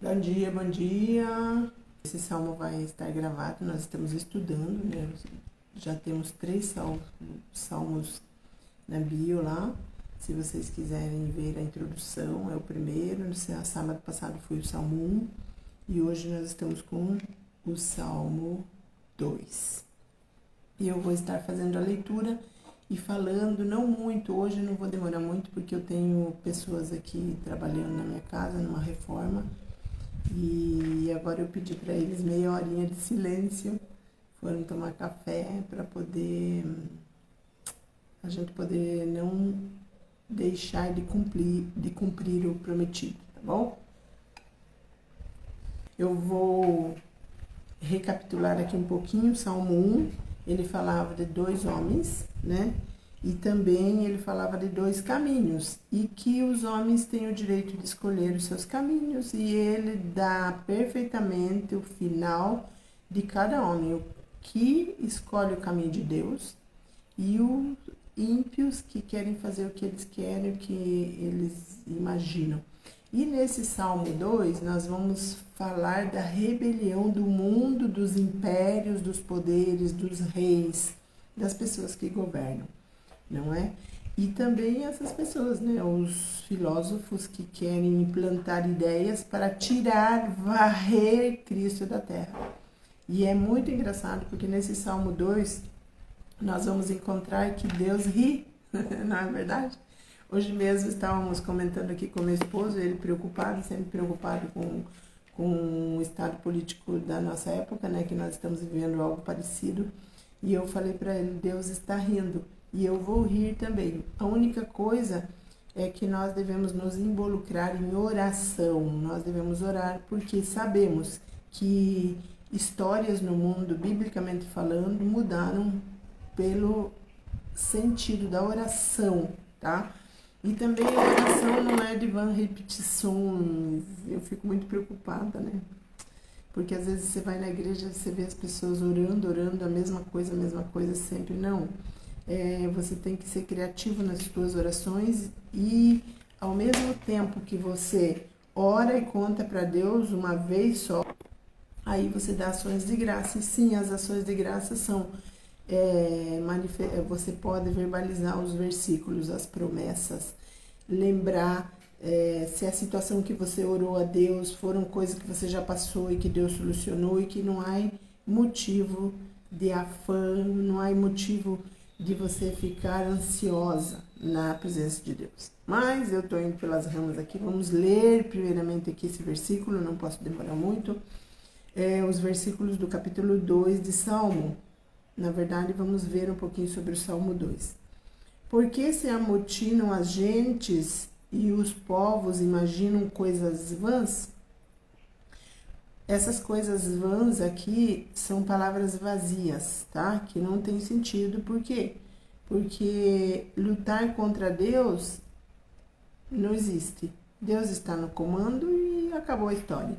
Bom dia, bom dia. Esse salmo vai estar gravado, nós estamos estudando, né? Já temos três salmos na bio lá. Se vocês quiserem ver a introdução, é o primeiro. No sábado passado foi o salmo 1 e hoje nós estamos com o salmo 2. E eu vou estar fazendo a leitura e falando, não muito, hoje não vou demorar muito, porque eu tenho pessoas aqui trabalhando na minha casa, numa reforma. E agora eu pedi para eles meia horinha de silêncio, foram tomar café para poder a gente poder não deixar de cumprir o prometido, tá bom? Eu vou recapitular aqui um pouquinho. Salmo 1, ele falava de dois homens, né? E também ele falava de dois caminhos, e que os homens têm o direito de escolher os seus caminhos, e ele dá perfeitamente o final de cada homem, o que escolhe o caminho de Deus, e os ímpios que querem fazer o que eles querem, o que eles imaginam. E nesse Salmo 2, nós vamos falar da rebelião do mundo, dos impérios, dos poderes, dos reis, das pessoas que governam, não é? E também essas pessoas, né? Os filósofos que querem implantar ideias para tirar, varrer Cristo da terra. E é muito engraçado porque nesse Salmo 2 nós vamos encontrar que Deus ri, não é verdade? Hoje mesmo estávamos comentando aqui com meu esposo, ele preocupado, sempre preocupado com o estado político da nossa época, né? Que nós estamos vivendo algo parecido. E eu falei para ele, Deus está rindo e eu vou rir também. A única coisa é que nós devemos nos involucrar em oração, nós devemos orar porque sabemos que histórias no mundo, biblicamente falando, mudaram pelo sentido da oração, tá? E também a oração não é de vã repetições. Eu fico muito preocupada, né? Porque às vezes você vai na igreja e você vê as pessoas orando, a mesma coisa sempre. Não. Você tem que ser criativo nas suas orações e ao mesmo tempo que você ora e conta para Deus uma vez só, aí você dá ações de graça. E sim, as ações de graça são você pode verbalizar os versículos, as promessas, lembrar se a situação que você orou a Deus foram coisas que você já passou e que Deus solucionou e que não há motivo de afã, não há motivo de você ficar ansiosa na presença de Deus. Mas eu estou indo pelas ramas aqui, vamos ler primeiramente aqui esse versículo, não posso demorar muito, os versículos do capítulo 2 de Salmo. Na verdade, vamos ver um pouquinho sobre o Salmo 2. Por que se amotinam as gentes e os povos imaginam coisas vãs? Essas coisas vãs aqui são palavras vazias, tá? Que não tem sentido. Por quê? Porque lutar contra Deus não existe. Deus está no comando e acabou a história.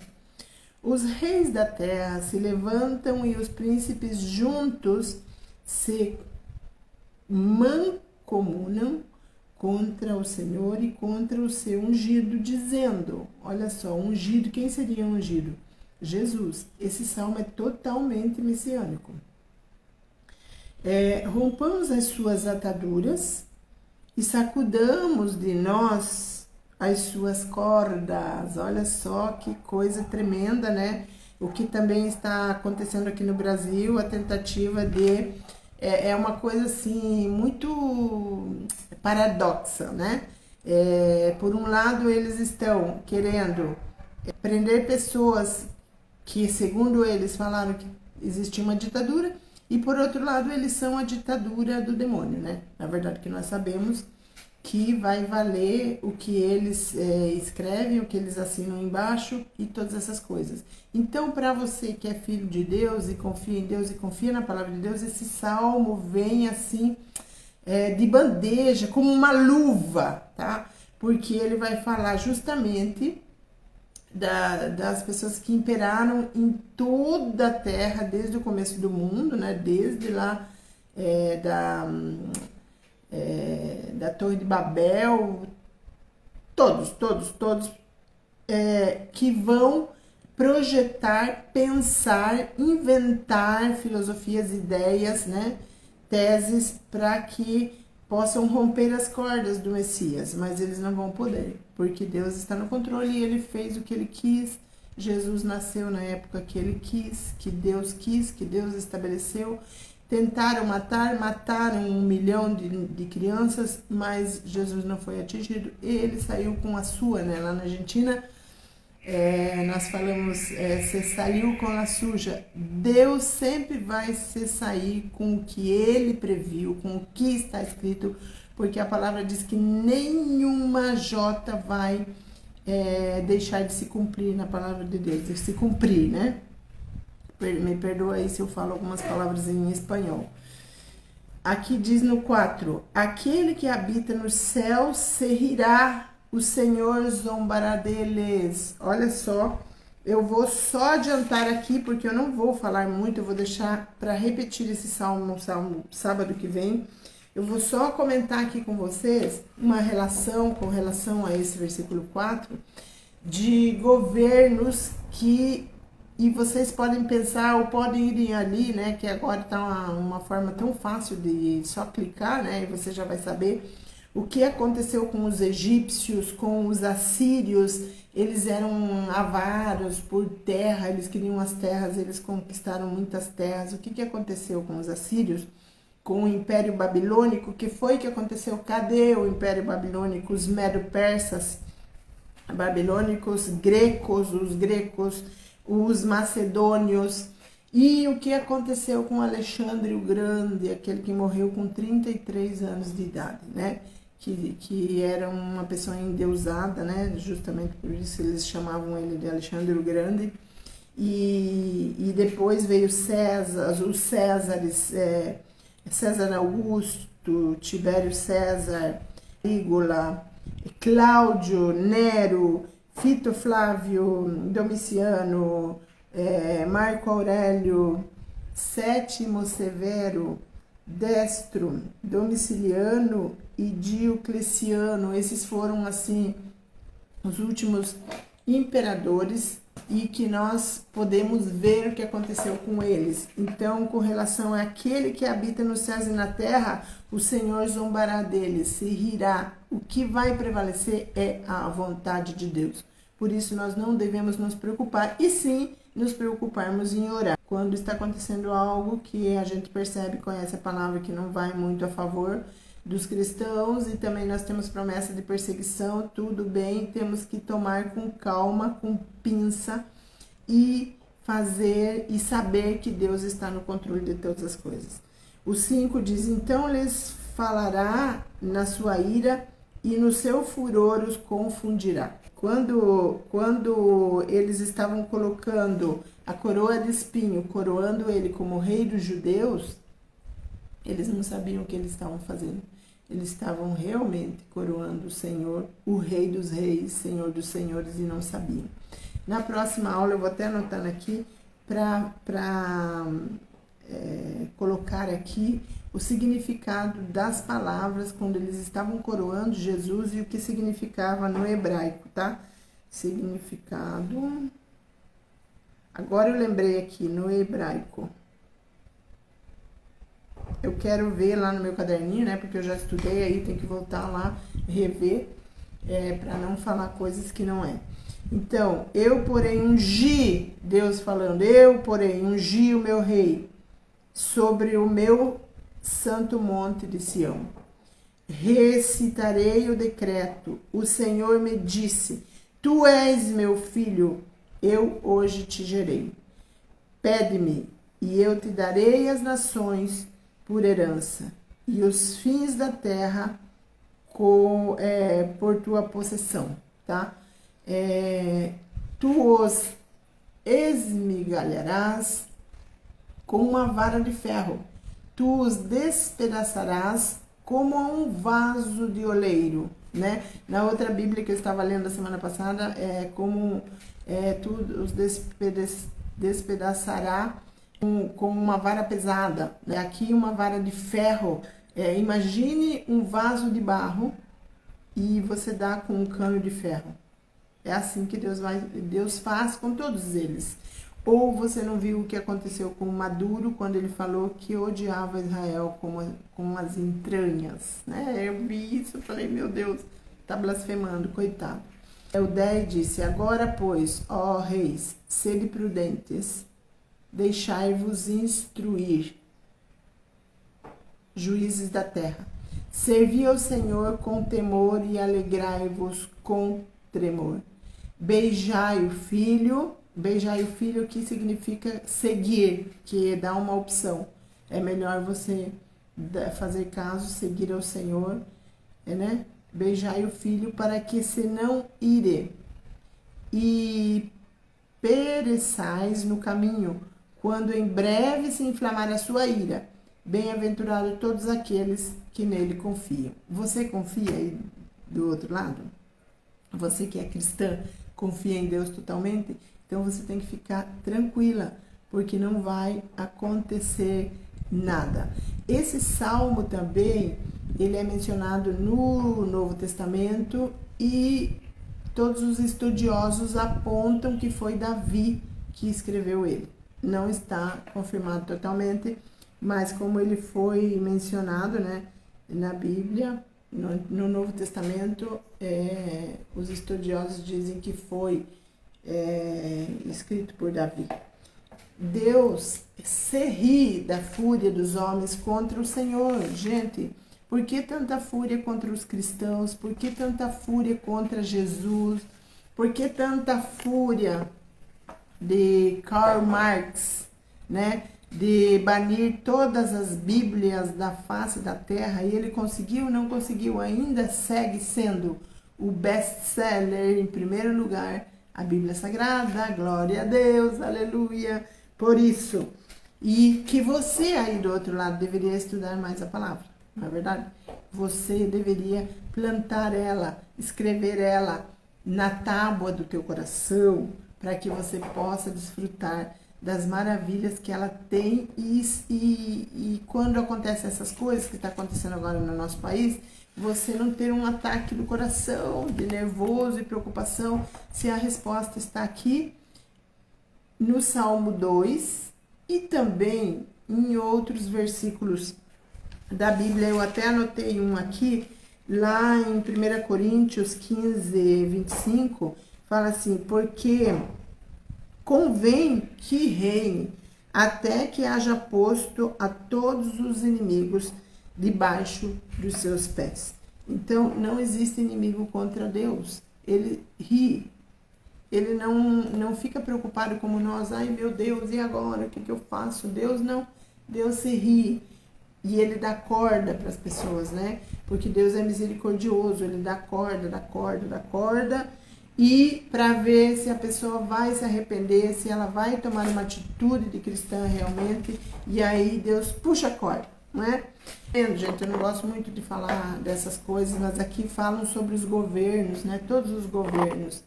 Os reis da terra se levantam e os príncipes juntos se mancomunam contra o Senhor e contra o seu ungido, dizendo, olha só, ungido, quem seria ungido? Jesus. Esse salmo é totalmente messiânico. Rompamos as suas ataduras e sacudamos de nós as suas cordas. Olha só que coisa tremenda, né? O que também está acontecendo aqui no Brasil, a tentativa de... É uma coisa assim, muito paradoxa, né? Por um lado, eles estão querendo prender pessoas que, segundo eles, falaram que existia uma ditadura, e por outro lado, eles são a ditadura do demônio, né? Na verdade, que nós sabemos que vai valer o que eles escrevem, o que eles assinam embaixo e todas essas coisas. Então, para você que é filho de Deus e confia em Deus e confia na palavra de Deus, esse salmo vem assim de bandeja, como uma luva, tá? Porque ele vai falar justamente das pessoas que imperaram em toda a terra desde o começo do mundo, né? Desde lá da Torre de Babel, todos que vão projetar, pensar, inventar filosofias, ideias, né, teses para que possam romper as cordas do Messias, mas eles não vão poder, porque Deus está no controle e ele fez o que ele quis. Jesus nasceu na época que ele quis, que Deus estabeleceu. Tentaram matar, mataram 1 milhão de crianças, mas Jesus não foi atingido. Ele saiu com a sua, né? Lá na Argentina, nós falamos, se saiu com a suja. Deus sempre vai se sair com o que ele previu, com o que está escrito, porque a palavra diz que nenhuma jota vai deixar de se cumprir na palavra de Deus, de se cumprir, né? Me perdoa aí se eu falo algumas palavras em espanhol. Aqui diz no 4, aquele que habita no céu se rirá, o Senhor zombará deles. Olha só, eu vou só adiantar aqui, porque eu não vou falar muito, eu vou deixar para repetir esse salmo sábado que vem. Eu vou só comentar aqui com vocês uma relação, com relação a esse versículo 4, de governos que... E vocês podem pensar ou podem ir ali, né? Que agora está uma forma tão fácil de só clicar, né? E você já vai saber o que aconteceu com os egípcios, com os assírios. Eles eram avaros por terra, eles queriam as terras, eles conquistaram muitas terras. O que aconteceu com os assírios? Com o Império Babilônico, que foi que aconteceu? Cadê o Império Babilônico? Os medo-persas babilônicos, os gregos, os macedônios. E o que aconteceu com Alexandre o Grande, aquele que morreu com 33 anos de idade, né? Que era uma pessoa endeusada, né? Justamente por isso eles chamavam ele de Alexandre o Grande. E depois veio César, os Césares, César Augusto, Tibério César, Lígula, Cláudio, Nero, Fito Flávio, Domiciano, Marco Aurélio, Sétimo Severo, Destro, Domiciliano e Diocleciano. Esses foram, assim, os últimos imperadores e que nós podemos ver o que aconteceu com eles. Então, com relação àquele que habita nos céus e na terra, o Senhor zombará deles, se rirá. O que vai prevalecer é a vontade de Deus. Por isso, nós não devemos nos preocupar, e sim nos preocuparmos em orar. Quando está acontecendo algo que a gente percebe, conhece a palavra que não vai muito a favor dos cristãos, e também nós temos promessa de perseguição, tudo bem, temos que tomar com calma, com pinça, e fazer e saber que Deus está no controle de todas as coisas. O 5 diz, então lhes falará na sua ira e no seu furor os confundirá. Quando eles estavam colocando a coroa de espinho, coroando ele como rei dos judeus, eles não sabiam o que eles estavam fazendo. Eles estavam realmente coroando o Senhor, o Rei dos Reis, Senhor dos Senhores, e não sabiam. Na próxima aula, eu vou até anotando aqui para colocar aqui o significado das palavras quando eles estavam coroando Jesus e o que significava no hebraico, tá? Significado. Agora eu lembrei aqui, no hebraico. Eu quero ver lá no meu caderninho, né? Porque eu já estudei, aí tem que voltar lá, rever, para não falar coisas que não é. Então, eu porém ungi, Deus falando, eu porém ungi o meu rei sobre o meu santo monte de Sião. Recitarei o decreto. O Senhor me disse, tu és meu filho, eu hoje te gerei. Pede-me, e eu te darei as nações por herança, e os fins da terra por tua possessão, tá? Tu os esmigalharás com uma vara de ferro, tu os despedaçarás como a um vaso de oleiro, né? Na outra Bíblia que eu estava lendo a semana passada, tu os despedaçará com uma vara pesada, né? Aqui uma vara de ferro. Imagine um vaso de barro e você dá com um cano de ferro. É assim que Deus faz com todos eles. Ou você não viu o que aconteceu com Maduro quando ele falou que odiava Israel com as entranhas, né? Eu vi isso e falei, meu Deus, tá blasfemando, coitado. O 10 disse, agora, pois, ó reis, sede prudentes, deixai-vos instruir, juízes da terra. Servi ao Senhor com temor e alegrai-vos com tremor. Beijai o filho que significa seguir, que dá uma opção. É melhor você fazer caso, seguir ao Senhor, né? Beijai o filho para que se não ire e pereçais no caminho, quando em breve se inflamar a sua ira. Bem-aventurado todos aqueles que nele confiam. Você confia aí do outro lado? Você que é cristã, confia em Deus totalmente? Então você tem que ficar tranquila, porque não vai acontecer nada. Esse salmo também, ele é mencionado no Novo Testamento e todos os estudiosos apontam que foi Davi que escreveu ele. Não está confirmado totalmente, mas como ele foi mencionado, né, na Bíblia, no Novo Testamento, os estudiosos dizem que foi escrito por Davi. Deus se ri da fúria dos homens contra o Senhor. Gente, por que tanta fúria contra os cristãos? Por que tanta fúria contra Jesus? Por que tanta fúria de Karl Marx, né? De banir todas as Bíblias da face da terra, e ele conseguiu, não conseguiu, ainda segue sendo o best-seller em primeiro lugar, a Bíblia Sagrada, glória a Deus, aleluia, por isso. E que você aí do outro lado deveria estudar mais a palavra, não é verdade? Você deveria plantar ela, escrever ela na tábua do teu coração, para que você possa desfrutar das maravilhas que ela tem e quando acontecem essas coisas que está acontecendo agora no nosso país, você não ter um ataque do coração, de nervoso e preocupação, se a resposta está aqui no Salmo 2 e também em outros versículos da Bíblia. Eu até anotei um aqui, lá em 1 Coríntios 15, 25, fala assim, porque convém que reine até que haja posto a todos os inimigos debaixo dos seus pés. Então, não existe inimigo contra Deus. Ele ri. Ele não fica preocupado como nós. Ai, meu Deus, e agora? O que eu faço? Deus não. Deus se ri. E ele dá corda para as pessoas, né? Porque Deus é misericordioso. Ele dá corda, dá corda, dá corda. E para ver se a pessoa vai se arrepender, se ela vai tomar uma atitude de cristã realmente, e aí Deus puxa a corda, não é? Gente, eu não gosto muito de falar dessas coisas, mas aqui falam sobre os governos, né? Todos os governos.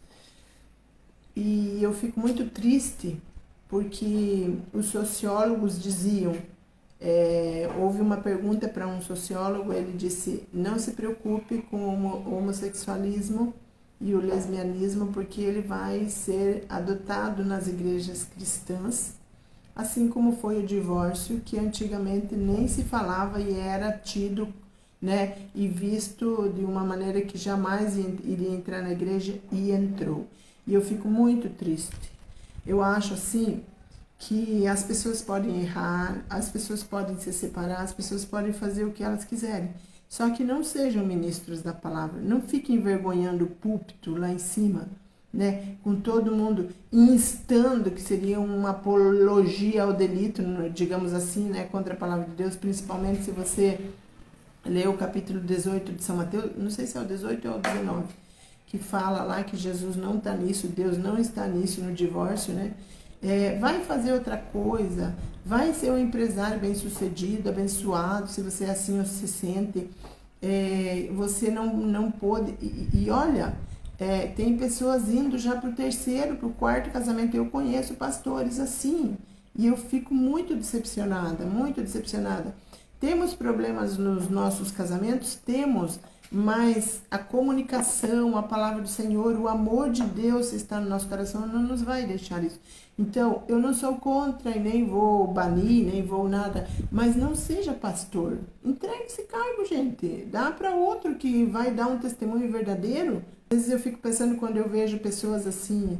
E eu fico muito triste, porque os sociólogos diziam, houve uma pergunta para um sociólogo, ele disse, não se preocupe com o homossexualismo e o lesbianismo, porque ele vai ser adotado nas igrejas cristãs, assim como foi o divórcio, que antigamente nem se falava e era tido, né, e visto de uma maneira que jamais iria entrar na igreja, e entrou. E eu fico muito triste. Eu acho assim que as pessoas podem errar, as pessoas podem se separar, as pessoas podem fazer o que elas quiserem. Só que não sejam ministros da palavra, não fiquem envergonhando o púlpito lá em cima, né? Com todo mundo instando, que seria uma apologia ao delito, digamos assim, né? Contra a palavra de Deus, principalmente se você ler o capítulo 18 de São Mateus, não sei se é o 18 ou o 19, que fala lá que Jesus não está nisso, Deus não está nisso no divórcio, né? Vai fazer outra coisa, vai ser um empresário bem-sucedido, abençoado, se você assim se sente. Você não pode... E olha, tem pessoas indo já para o terceiro, para o quarto casamento. Eu conheço pastores assim, e eu fico muito decepcionada, muito decepcionada. Temos problemas nos nossos casamentos? Temos, mas a comunicação, a palavra do Senhor, o amor de Deus está no nosso coração, não nos vai deixar isso. Então, eu não sou contra e nem vou banir, nem vou nada, mas não seja pastor. Entregue esse cargo, gente. Dá para outro que vai dar um testemunho verdadeiro. Às vezes eu fico pensando quando eu vejo pessoas assim,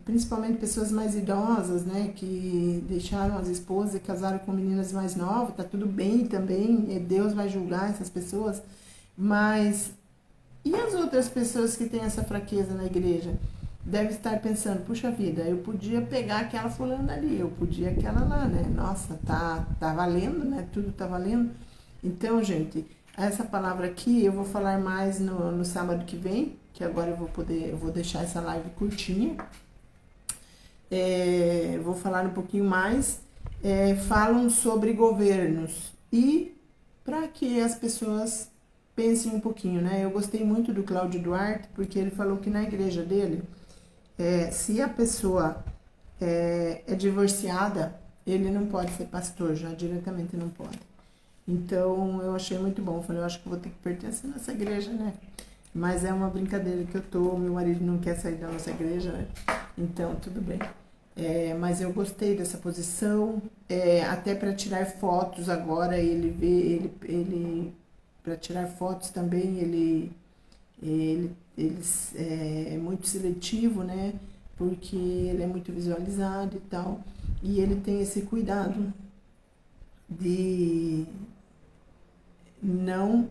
principalmente pessoas mais idosas, né, que deixaram as esposas e casaram com meninas mais novas, tá tudo bem também, Deus vai julgar essas pessoas, mas e as outras pessoas que têm essa fraqueza na igreja? Deve estar pensando, puxa vida, eu podia pegar aquela fulana ali, eu podia aquela lá, né? Nossa, tá valendo, né? Tudo tá valendo. Então, gente, essa palavra aqui eu vou falar mais no sábado que vem, que agora eu vou deixar essa live curtinha. Vou falar um pouquinho mais. Falam sobre governos e para que as pessoas pensem um pouquinho, né? Eu gostei muito do Cláudio Duarte, porque ele falou que na igreja dele, se a pessoa é divorciada, ele não pode ser pastor, já diretamente não pode. Então, eu achei muito bom. Eu falei, eu acho que vou ter que pertencer nessa igreja, né? Mas é uma brincadeira que eu tô, meu marido não quer sair da nossa igreja, né? Então, tudo bem. Mas eu gostei dessa posição, até para tirar fotos agora, ele para tirar fotos também, ele é muito seletivo, né? Porque ele é muito visualizado e tal. E ele tem esse cuidado de não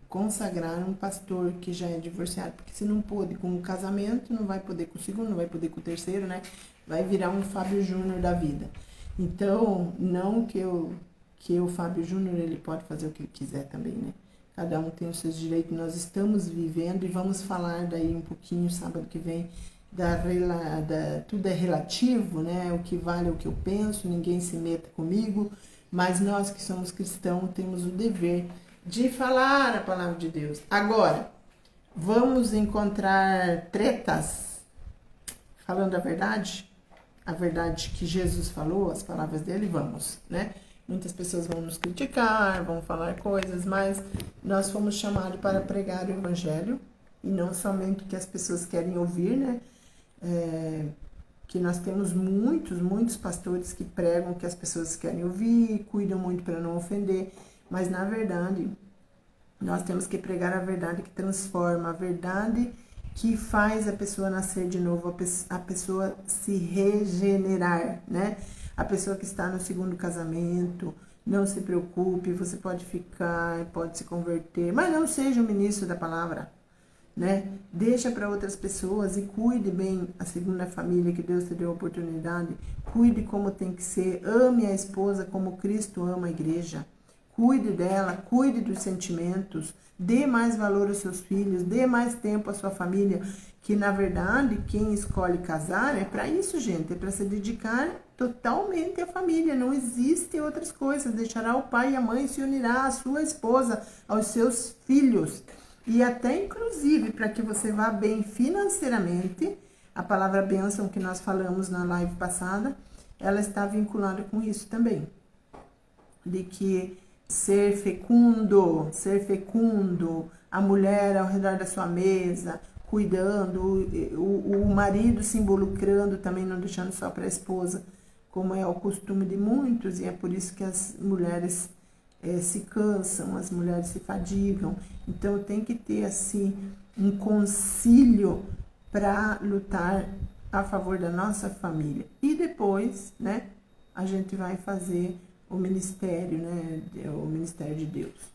consagrar um pastor que já é divorciado. Porque se não pôde com o casamento, não vai poder com o segundo, não vai poder com o terceiro, né? Vai virar um Fábio Júnior da vida. Então, não que o Fábio Júnior, ele pode fazer o que ele quiser também, né? Cada um tem os seus direitos, nós estamos vivendo e vamos falar daí um pouquinho sábado que vem, tudo é relativo, né? O que vale é o que eu penso, ninguém se meta comigo, mas nós que somos cristãos temos o dever de falar a palavra de Deus. Agora, vamos encontrar tretas falando a verdade que Jesus falou, as palavras dele, vamos, né? Muitas pessoas vão nos criticar, vão falar coisas, mas nós fomos chamados para pregar o evangelho e não somente o que as pessoas querem ouvir, né? Que nós temos muitos pastores que pregam o que as pessoas querem ouvir, cuidam muito para não ofender, mas na verdade nós temos que pregar a verdade que transforma, a verdade que faz a pessoa nascer de novo, a pessoa se regenerar, né? A pessoa que está no segundo casamento, não se preocupe, você pode ficar, pode se converter, mas não seja o ministro da palavra, né? Deixa para outras pessoas e cuide bem a segunda família que Deus te deu a oportunidade. Cuide como tem que ser, ame a esposa como Cristo ama a igreja. Cuide dela, cuide dos sentimentos, dê mais valor aos seus filhos, dê mais tempo à sua família, que na verdade quem escolhe casar é para isso, gente, é para se dedicar totalmente à família, não existem outras coisas, deixará o pai e a mãe, se unirá à sua esposa, aos seus filhos, e até inclusive para que você vá bem financeiramente, a palavra bênção que nós falamos na live passada, ela está vinculada com isso também, de que ser fecundo, a mulher ao redor da sua mesa, cuidando, o marido se involucrando também, não deixando só para a esposa, como é o costume de muitos, e é por isso que as mulheres se cansam, as mulheres se fadigam. Então tem que ter assim um concílio para lutar a favor da nossa família. E depois, né, a gente vai fazer o ministério, né, o ministério de Deus.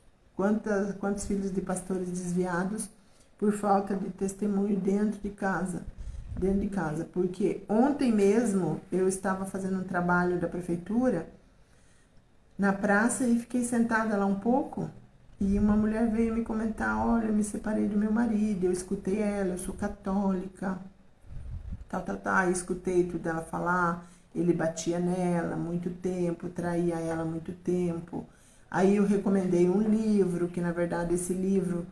Quantos filhos de pastores desviados por falta de testemunho dentro de casa, porque ontem mesmo eu estava fazendo um trabalho da prefeitura na praça e fiquei sentada lá um pouco e uma mulher veio me comentar, olha, eu me separei do meu marido, eu escutei ela, eu sou católica, escutei tudo ela falar. Ele batia nela muito tempo, traía ela muito tempo. Aí eu recomendei um livro, que na verdade esse livro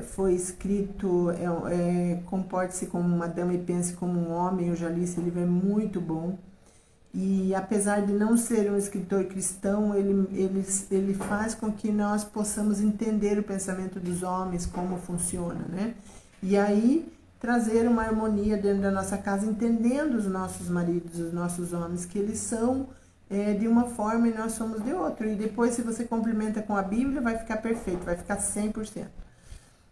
foi escrito, Comporte-se como uma dama e pense como um homem. Eu já li esse livro, é muito bom. E apesar de não ser um escritor cristão, ele faz com que nós possamos entender o pensamento dos homens, como funciona, né? E aí trazer uma harmonia dentro da nossa casa, entendendo os nossos maridos, os nossos homens, que eles são de uma forma e nós somos de outra. E depois, se você complementa com a Bíblia, vai ficar perfeito, vai ficar 100%.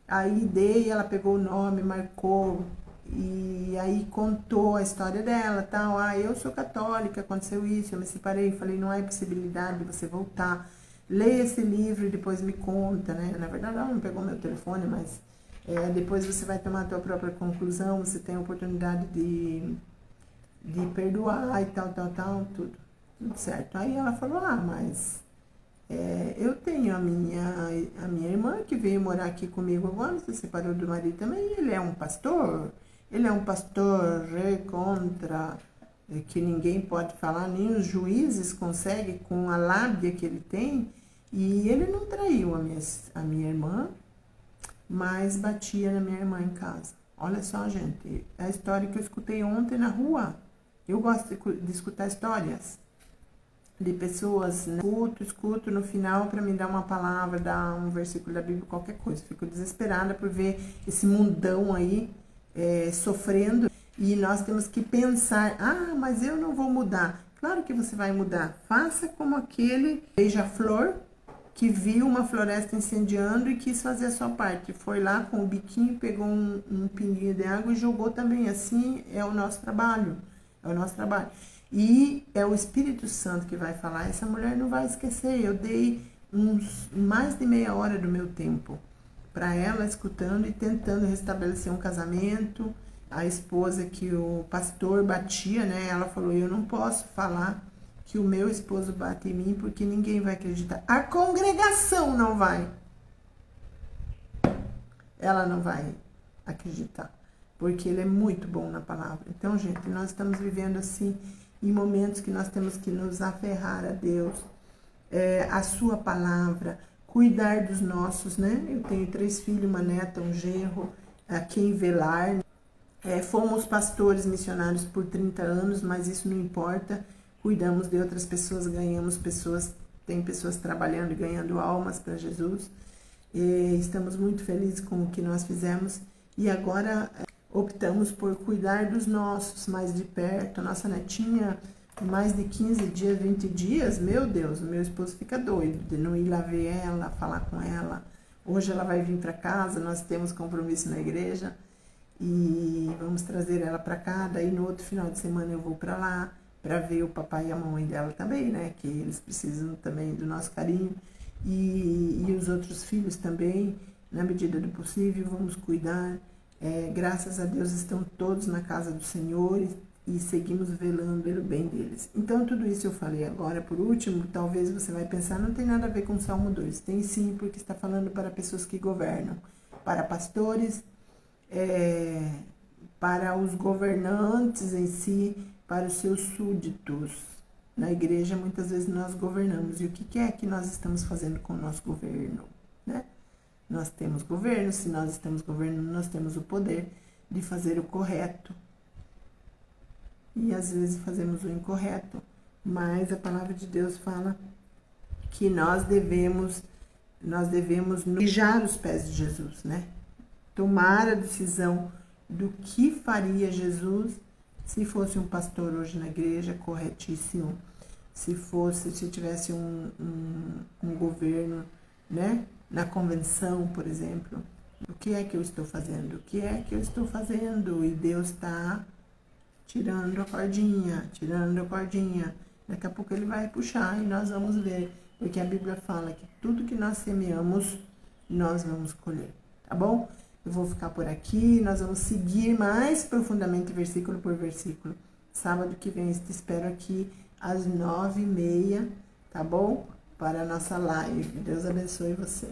Aí dei, ela pegou o nome, marcou, e aí contou a história dela, tal. Ah, eu sou católica, aconteceu isso, eu me separei. Falei, não há possibilidade de você voltar. Leia esse livro e depois me conta, né? Na verdade, ela não pegou meu telefone, mas depois você vai tomar a tua própria conclusão, você tem a oportunidade de perdoar e tal, tudo certo. Aí ela falou, mas eu tenho a minha irmã que veio morar aqui comigo agora, se separou do marido também, ele é um pastor contra, que ninguém pode falar, nem os juízes conseguem com a lábia que ele tem, e ele não traiu a minha irmã, mas batia na minha irmã em casa. Olha só, gente, é a história que eu escutei ontem na rua. Eu gosto de escutar histórias de pessoas, né? Escuto no final para me dar uma palavra, dar um versículo da Bíblia, qualquer coisa. Fico desesperada por ver esse mundão aí sofrendo, e nós temos que pensar, mas eu não vou mudar. Claro que você vai mudar. Faça como aquele beija-flor que viu uma floresta incendiando e quis fazer a sua parte. Foi lá com o biquinho, pegou um pinguinho de água e jogou também. Assim é o nosso trabalho. É o nosso trabalho. E é o Espírito Santo que vai falar. Essa mulher não vai esquecer. Eu dei mais de meia hora do meu tempo para ela, escutando e tentando restabelecer um casamento. A esposa que o pastor batia, né? Ela falou, eu não posso falar que o meu esposo bate em mim porque ninguém vai acreditar. A congregação não vai. Ela não vai acreditar, porque ele é muito bom na palavra. Então, gente, nós estamos vivendo assim, em momentos que nós temos que nos aferrar a Deus, a sua palavra, cuidar dos nossos, né? Eu tenho 3 filhos, uma neta, um genro, a quem velar. Fomos pastores missionários por 30 anos, mas isso não importa. Cuidamos de outras pessoas, ganhamos pessoas, tem pessoas trabalhando e ganhando almas para Jesus. Estamos muito felizes com o que nós fizemos e agora optamos por cuidar dos nossos mais de perto. A nossa netinha, mais de 15 dias, 20 dias, meu Deus, o meu esposo fica doido de não ir lá ver ela, falar com ela. Hoje ela vai vir para casa, nós temos compromisso na igreja e vamos trazer ela para cá. Daí no outro final de semana eu vou para lá para ver o papai e a mamãe dela também, né? Que eles precisam também do nosso carinho. E os outros filhos também, na medida do possível, vamos cuidar. Graças a Deus estão todos na casa do Senhor e seguimos velando pelo bem deles. Então, tudo isso eu falei agora, por último, talvez você vai pensar, não tem nada a ver com o Salmo 2. Tem sim, porque está falando para pessoas que governam, para pastores, para os governantes em si, para os seus súditos. Na igreja, muitas vezes, nós governamos. E o que é que nós estamos fazendo com o nosso governo? Né? Nós temos governo, se nós estamos governando, nós temos o poder de fazer o correto. E, às vezes, fazemos o incorreto. Mas a palavra de Deus fala que nós devemos beijar os pés de Jesus, né? Tomar a decisão do que faria Jesus se fosse um pastor hoje na igreja, corretíssimo. Se tivesse um governo, né, na convenção, por exemplo, o que é que eu estou fazendo? O que é que eu estou fazendo? E Deus está tirando a cordinha. Daqui a pouco ele vai puxar e nós vamos ver. Porque a Bíblia fala que tudo que nós semeamos, nós vamos colher. Tá bom? Eu vou ficar por aqui, nós vamos seguir mais profundamente versículo por versículo. Sábado que vem eu te espero aqui às 9h30, tá bom? Para a nossa live. Deus abençoe você.